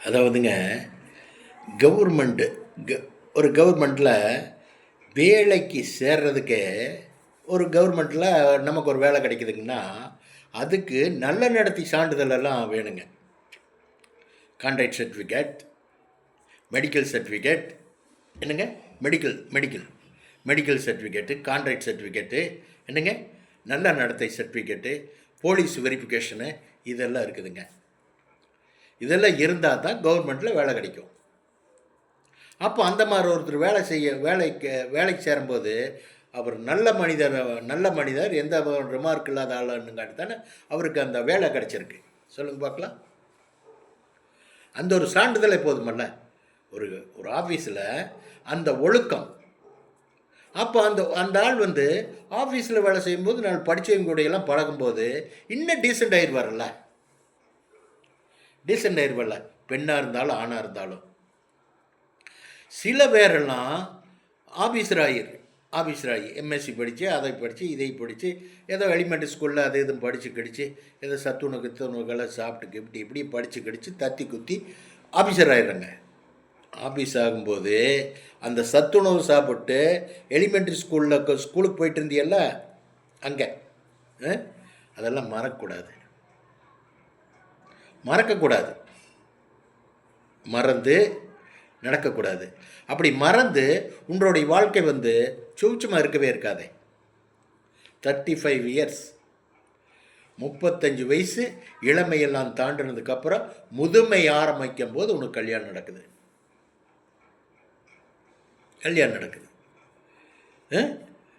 அதாவதுங்க கவர்மெண்ட்டு க ஒரு கவர்மெண்ட்டில் வேலைக்கு சேர்றதுக்கே ஒரு கவர்மெண்ட்டில் நமக்கு ஒரு வேலை கிடைக்குதுங்கன்னா அதுக்கு நல்ல நடத்தை சான்றிதழெல்லாம் வேணுங்க. கான்ட்ராக்ட் சர்டிஃபிகேட், மெடிக்கல் சர்டிஃபிகேட், என்னங்க medical medical medical certificate, contract certificate, என்னங்க நல்ல நடத்தை சர்டிஃபிகேட்டு, போலீஸ் வெரிஃபிகேஷனு, இதெல்லாம் இருக்குதுங்க. இதெல்லாம் இருந்தால் தான் கவர்மெண்ட்டில் வேலை கிடைக்கும். அப்போ அந்த மாதிரி ஒருத்தர் வேலைக்கு சேரும்போது அவர் நல்ல மனிதர் எந்த ரிமார்க் இல்லாத ஆளுங்காட்டி தானே அவருக்கு அந்த வேலை கிடைச்சிருக்கு. சொல்லுங்கள் பார்க்கலாம். அந்த ஒரு சான்றிதழை போதுமல்ல ஒரு ஒரு ஆஃபீஸில் அந்த ஒழுக்கம். அப்போ அந்த ஆள் ஆஃபீஸில் வேலை செய்யும்போது நான் படித்தவங்க கூடையெல்லாம் பழகும்போது இன்னும் டீசெண்ட் ஆயிடுவார்ல. டீசெண்ட் ஆயிடுவார்ல, பெண்ணாக இருந்தாலும் ஆணாக இருந்தாலும். சில பேரெல்லாம் ஆஃபீஸராகி எம்எஸ்சி படித்து அதை படித்து இதை படித்து ஏதோ எலிமெண்ட்ரி ஸ்கூலில் அது இதுவும் படித்து கிடிச்சு ஏதோ சத்துணவுக்கெல்லாம் சாப்பிட்டு இப்படி படித்து கிடிச்சு தத்தி குத்தி ஆஃபீஸர் ஆகிடுறாங்க. ஆஃபீஸ் ஆகும்போது அந்த சத்துணவு சாப்பிட்டு எலிமெண்ட்ரி ஸ்கூலுக்கு போயிட்டு இருந்தியல்ல அங்கே, அதெல்லாம் மறக்கக்கூடாது, மறந்து நடக்கக்கூடாது. அப்படி மறந்து உங்களுடைய வாழ்க்கை சூட்சமாக இருக்கவே இருக்காதே. 35 இயர்ஸ் 35 வயசு இளமையெல்லாம் தாண்டினதுக்கப்புறம் முதுமை ஆரம்பிக்கும் போது உனக்கு கல்யாணம் நடக்குது.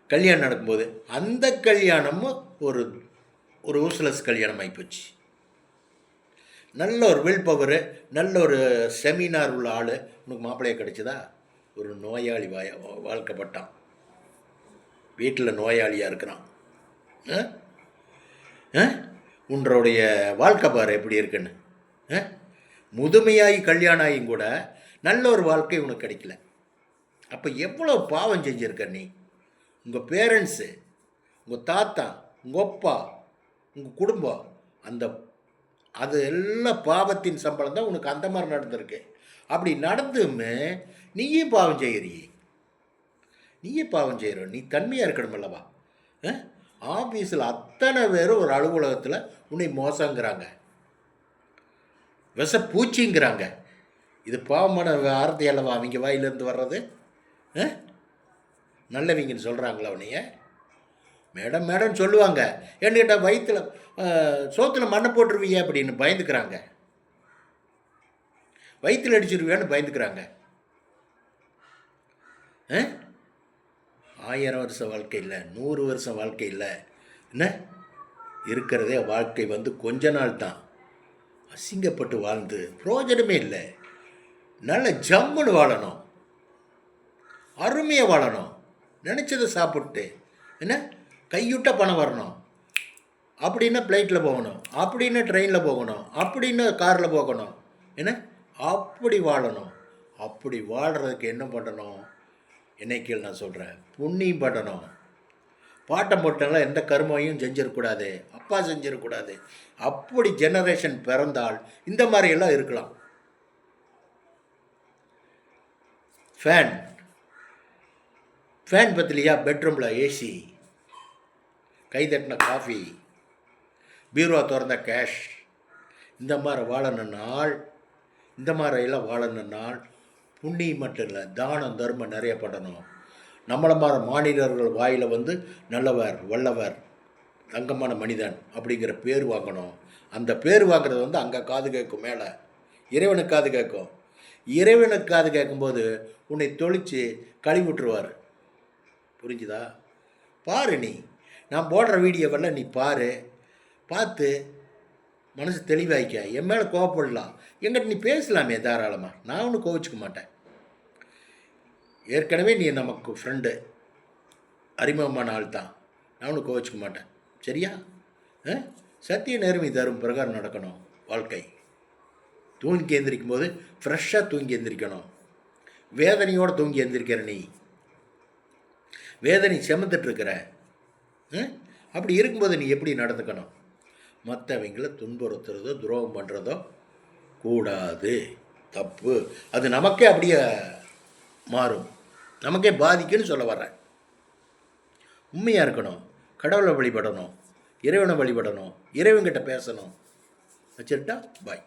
கல்யாணம் நடக்கும்போது அந்த கல்யாணமும் ஒரு யூஸ்லெஸ் கல்யாணம் ஆகிப்போச்சு. நல்ல ஒரு வில் பவரு, நல்ல ஒரு செமினார் உள்ள ஆள் உனக்கு மாப்பிள்ளைய கிடைச்சதா? ஒரு நோயாளி வாழ்க்கப்பட்டான், வீட்டில் நோயாளியாக இருக்கிறான். உன்னுடைய வாழ்க்கை பாரு எப்படி இருக்குன்னு. முதுமையாகி கல்யாணம் ஆகியும் கூட நல்ல ஒரு வாழ்க்கை உனக்கு கிடைக்கல. அப்போ எவ்வளோ பாவம் செஞ்சுருக்க நீ. உங்கள் பேரண்ட்ஸு, உங்கள் தாத்தா, உங்கள் அப்பா, உங்கள் குடும்பம், அது எல்லாம் பாவத்தின் சம்பளம் தான் உனக்கு அந்த மாதிரி நடந்திருக்கு. அப்படி நடந்துமே நீயே பாவம் செய்கிற. நீ தன்மையாக இருக்கணும் அல்லவா? ஆஃபீஸில் அத்தனை பேரும் ஒரு அலுவலகத்தில் உன்னை மோசங்கிறாங்க, பூச்சிங்கிறாங்க. இது பாவமான வார்த்தை அல்லவா அவங்க வாயிலிருந்து வர்றது? நல்லவங்கன்னு சொல்கிறாங்களா அவனைய? மேடம் சொல்லுவாங்க. என்கிட்ட வயிற்றில் சோத்தில் மண்ணை போட்டுருவீங்க அப்படின்னு பயந்துக்கிறாங்க, வயிற்றில் அடிச்சிருவியான்னு பயந்துக்கிறாங்க. 1000 வருஷம் வாழ்க்கை இல்லை, 100 வருஷம் வாழ்க்கை இல்லை. என்ன இருக்கிறதே வாழ்க்கை கொஞ்ச நாள் தான். அசிங்கப்பட்டு வாழ்ந்து பிரயோஜனமே இல்லை. நல்ல ஜம்முன்னு வாழணும், அருமையாக வாழணும், நினச்சதை சாப்பிட்டு என்ன கையுட்ட பணம் வரணும், அப்படின்னா ஃப்ளைட்டில் போகணும், அப்படின்னா ட்ரெயினில் போகணும், அப்படின்னா காரில் போகணும், என்ன அப்படி வாழணும். அப்படி வாழ்கிறதுக்கு என்ன பண்ணணும்? என்னைக்கு நான் சொல்கிறேன், புண்ணியம் பண்ணணும். பாட்டம் போட்டெல்லாம் எந்த கர்மையும் செஞ்சிடக்கூடாது, அப்பா செஞ்சிடக்கூடாது. அப்படி ஜெனரேஷன் பிறந்தால் இந்த மாதிரியெல்லாம் இருக்கலாம். ஃபேன் பத்திலையா? பெட்ரூமில் ஏசி, கைதட்டின காஃபி, பீரோவா திறந்த கேஷ். இந்த மாதிரி வாழணுன்னால் புண்ணியம் மட்டும் இல்லை, தானம் தர்மம் நிறைய பண்ணணும். நம்மளை மாதிரி மாநிலர்கள் வாயில் நல்லவர், வல்லவர், தங்கமான மனிதன் அப்படிங்கிற பேர் வாங்கணும். அந்த பேர் வாங்குறது அங்கே காது கேட்கும், மேலே இறைவனுக்கு காது கேட்கும். இறைவனுக்கு காது கேட்கும்போது உன்னை தொளிச்சு கழுவி விட்டுருவார். புரிஞ்சுதா? பாரு, நான் போடுற வீடியோவெல்லாம் நீ பார்த்து மனசு தெளிவாய்க்க. என் மேலே கோவப்படலாம், எங்கிட்ட நீ பேசலாமே தாராளமாக, நான் ஒன்றும் கோவிச்சுக்க மாட்டேன். ஏற்கனவே நீ நமக்கு ஃப்ரெண்டு, அறிமுகமான ஆள் தான், நான் ஒன்றும் கோவிச்சுக்க மாட்டேன். சரியா? சத்திய நேர்மை தரும் பிரகாரம் நடக்கணும் வாழ்க்கை. தூங்கி எந்திரிக்கும் போது ஃப்ரெஷ்ஷாக தூங்கி எந்திரிக்கணும். வேதனையோடு தூங்கி எந்திரிக்கிற நீ வேதனை செமந்துட்டுருக்கிற. அப்படி இருக்கும்போது நீ எப்படி நடந்துக்கணும்? மற்றவங்களை துன்புறுத்துறதோ துரோகம் பண்ணுறதோ கூடாது. தப்பு. அது நமக்கே அப்படியே மாறும், நமக்கே பாதிக்குன்னு சொல்ல வர்றேன். உண்மையாக இருக்கணும், கடவுளை வழிபடணும், இறைவனை வழிபடணும், இறைவன்கிட்ட பேசணும். வச்சுருட்டா பாய்.